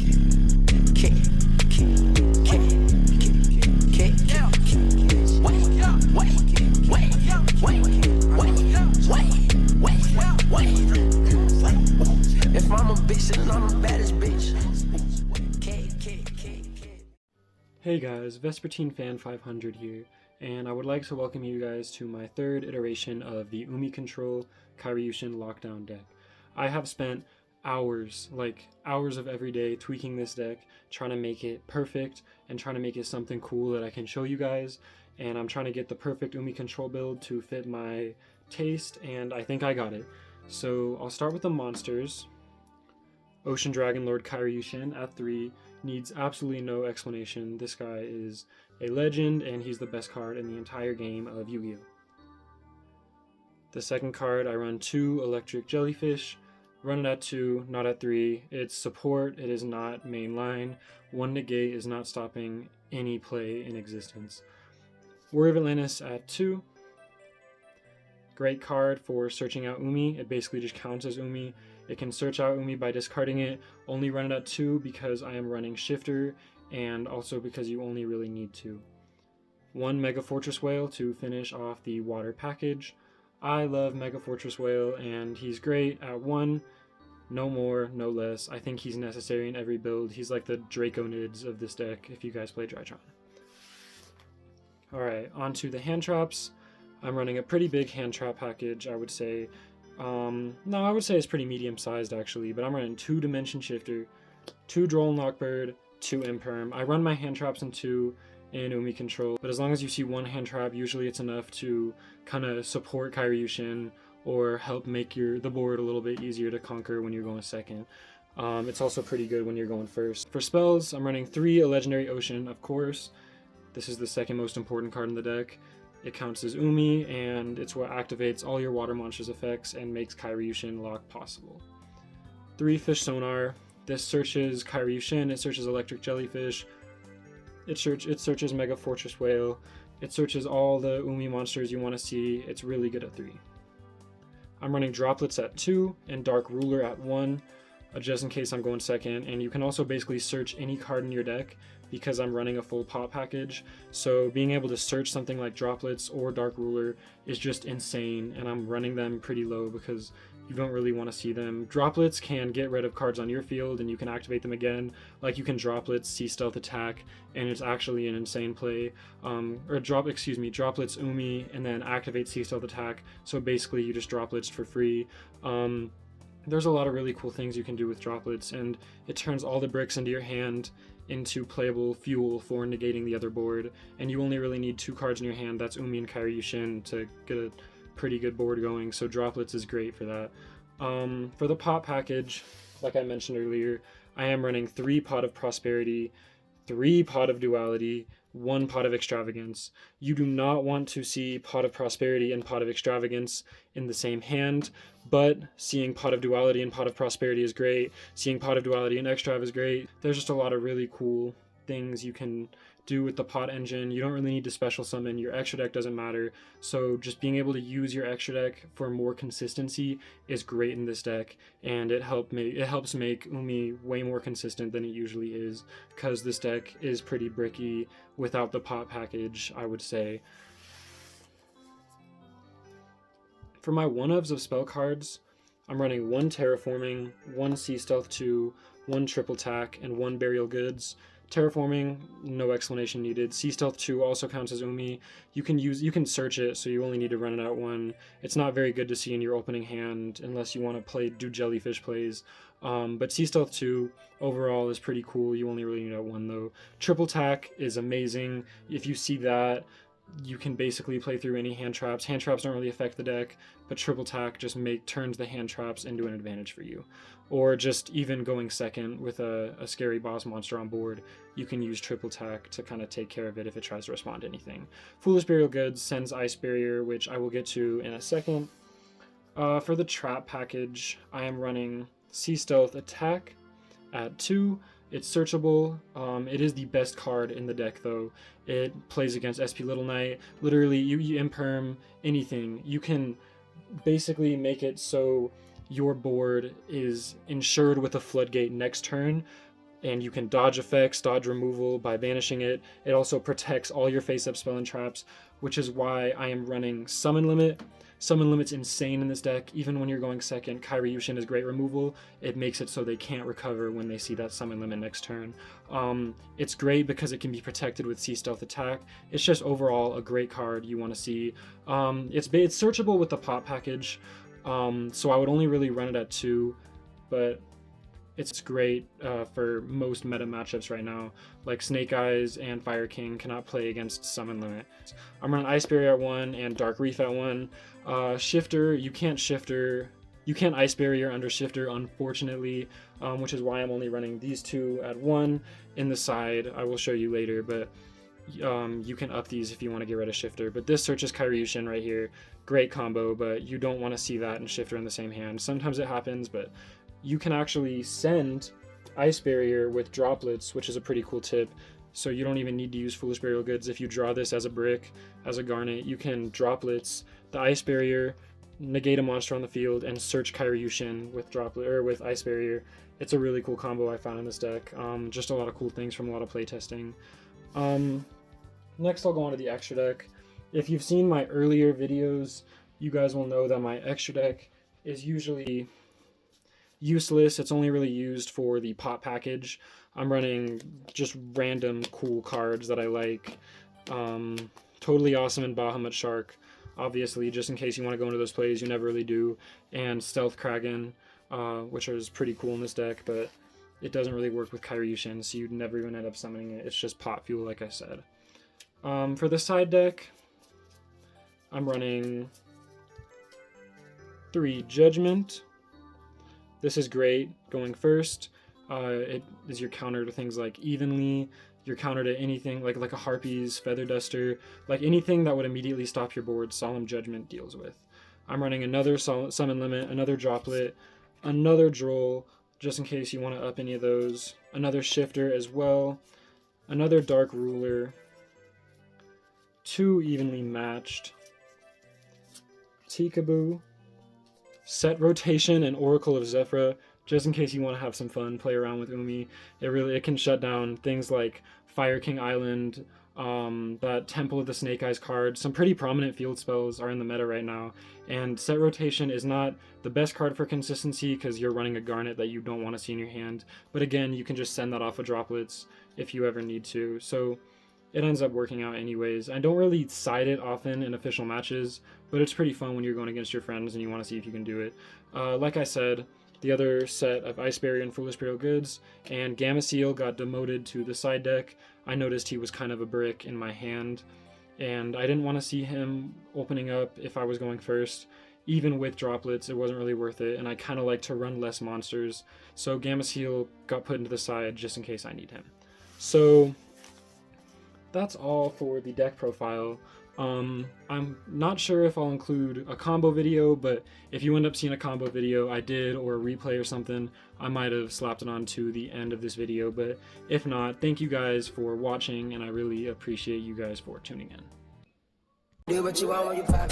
If I'm a bitch, then I'm the baddest bitch. Hey guys, Vespertine Fan 500 here, and I would like to welcome you guys to my third iteration of the Umi Control kairyu-shin lockdown deck. I have spent hours of every day tweaking this deck, trying to make it perfect and trying to make it something cool that I can show you guys, and I'm trying to get the perfect Umi Control build to fit my taste, and I think I got it. So I'll start with the monsters. Ocean Dragon Lord Kairyu-shin at 3 needs absolutely no explanation. This guy is a legend and he's the best card in the entire game of Yu-Gi-Oh! The second card, I run 2 Electric Jellyfish. Run it at 2, not at 3. It's support, it is not main line. 1 negate is not stopping any play in existence. Warrior of Atlantis at 2. Great card for searching out Umi. It basically just counts as Umi. It can search out Umi by discarding it. Only run it at 2 because I am running Shifter, and also because you only really need 2. 1 Mega Fortress Whale to finish off the water package. I love Mega Fortress Whale, and he's great at 1. No more, no less. I think he's necessary in every build. He's like the Draconids of this deck if you guys play Drytron. Alright, on to the hand traps. I'm running a pretty big hand trap package, I would say. No, I would say it's pretty medium-sized actually, but I'm running 2 Dimension Shifter, 2 Droll Knockbird, 2 Imperm. I run my hand traps in 2 in Umi Control, but as long as you see 1 hand trap, usually it's enough to kind of support Kairyu-shin or help make the board a little bit easier to conquer when you're going second. It's also pretty good when you're going first. For spells, I'm running 3 A Legendary Ocean, of course. This is the second most important card in the deck. It counts as Umi, and it's what activates all your water monsters' effects and makes Kairyu-shin lock possible. 3 Fish Sonar. This searches Kairyu-shin, it searches Electric Jellyfish, it searches Mega Fortress Whale, it searches all the Umi monsters you want to see. It's really good at 3. I'm running Droplets at 2 and Dark Ruler at 1, just in case I'm going second, and you can also basically search any card in your deck because I'm running a full pop package, so being able to search something like Droplets or Dark Ruler is just insane, and I'm running them pretty low because you don't really want to see them. Droplets can get rid of cards on your field and you can activate them again, like you can Droplets, Sea Stealth Attack, and it's actually an insane play. Droplets Umi and then activate Sea Stealth Attack, so basically you just Droplets for free. There's a lot of really cool things you can do with Droplets, and it turns all the bricks into your hand into playable fuel for negating the other board, and you only really need 2 cards in your hand, that's Umi and Kairyu-shin, to get a pretty good board going, so Droplets is great for that. For the pop package, like I mentioned earlier, I am running 3 Pot of Prosperity, 3 Pot of Duality, 1 Pot of Extravagance. You do not want to see Pot of Prosperity and Pot of Extravagance in the same hand, but seeing Pot of Duality and Pot of Prosperity is great. Seeing Pot of Duality and Extrav is great. There's just a lot of really cool things you can do with the pot engine. You don't really need to special summon. Your extra deck doesn't matter. So just being able to use your extra deck for more consistency is great in this deck, and it helps make Umi way more consistent than it usually is, because this deck is pretty bricky without the pot package, I would say. For my one-ofs of spell cards, I'm running 1 Terraforming, 1 Sea Stealth 2, 1 Triple Tack, and 1 Burial Goods. Terraforming, no explanation needed. Sea Stealth 2 also counts as Umi. You can search it, so you only need to run it at 1. It's not very good to see in your opening hand unless you want to do jellyfish plays. But Sea Stealth 2 overall is pretty cool. You only really need at 1 though. Triple Tack is amazing. If you see that, you can basically play through any hand traps. Hand traps don't really affect the deck, but Triple Tack just turns the hand traps into an advantage for you. Or just even going second with a scary boss monster on board, you can use Triple Tack to kind of take care of it if it tries to respond to anything. Foolish Burial Goods sends Ice Barrier, which I will get to in a second. For the trap package, I am running Sea Stealth Attack at 2. It's searchable. It is the best card in the deck though. It plays against SP Little Knight. Literally, you imperm anything. You can basically make it so your board is insured with a Floodgate next turn, and you can dodge effects, dodge removal by banishing it. It also protects all your face-up spell and traps, which is why I am running Summon Limit. Summon Limit's insane in this deck. Even when you're going second, Kairyu-shin is great removal. It makes it so they can't recover when they see that Summon Limit next turn. It's great because it can be protected with Sea Stealth Attack. It's just overall a great card you want to see. It's searchable with the pop package, so I would only really run it at 2, but it's great for most meta matchups right now. Like Snake Eyes and Fire King cannot play against Summon Limit. I'm running Ice Barrier at 1 and Dark Reef at 1. Shifter, you can't Ice Barrier under Shifter, unfortunately, which is why I'm only running these 2 at 1 in the side. I will show you later, but you can up these if you want to get rid of Shifter. But this searches Kairyu-shin right here. Great combo, but you don't want to see that and Shifter in the same hand. Sometimes it happens, but you can actually send Ice Barrier with droplets, which is a pretty cool tip. So you don't even need to use Foolish Burial Goods. If you draw this as a brick, as a garnet, you can droplets the Ice Barrier, negate a monster on the field, and search Kairyu-shin with droplet or with Ice Barrier. It's a really cool combo I found in this deck. Just a lot of cool things from a lot of playtesting. Next, I'll go on to the extra deck. If you've seen my earlier videos, you guys will know that my extra deck is usually useless. It's only really used for the pop package. I'm running just random cool cards that I like. Totally Awesome and Bahamut Shark, obviously, just in case you want to go into those plays, you never really do. And Stealth Kraken, which is pretty cool in this deck, but it doesn't really work with Kairyu-shin, so you'd never even end up summoning it. It's just pot fuel, like I said. For the side deck, I'm running 3 Judgment. This is great going first. It is your counter to things like Evenly, your counter to anything like a Harpy's Feather Duster, like anything that would immediately stop your board, Solemn Judgment deals with. I'm running another Summon Limit, another Droplet, another Droll, just in case you want to up any of those, another Shifter as well, another Dark Ruler, 2 Evenly Matched, Tikaboo, Set Rotation, and Oracle of Zephyra, just in case you want to have some fun, play around with Umi. It can shut down things like Fire King Island, that Temple of the Snake Eyes card. Some pretty prominent field spells are in the meta right now, and Set Rotation is not the best card for consistency because you're running a Garnet that you don't want to see in your hand, but again, you can just send that off of droplets if you ever need to, so it ends up working out anyways. I don't really side it often in official matches, but it's pretty fun when you're going against your friends and you want to see if you can do it. Like I said, the other set of Ice Barrier and Foolish Burial Goods, and Gamma Seal got demoted to the side deck. I noticed he was kind of a brick in my hand, and I didn't want to see him opening up if I was going first. Even with droplets, it wasn't really worth it, and I kind of like to run less monsters, so Gamma Seal got put into the side just in case I need him. So that's all for the deck profile. I'm not sure if I'll include a combo video, but if you end up seeing a combo video I did, or a replay or something, I might have slapped it on to the end of this video, but if not, thank you guys for watching, and I really appreciate you guys for tuning in. Do what you want when you pop.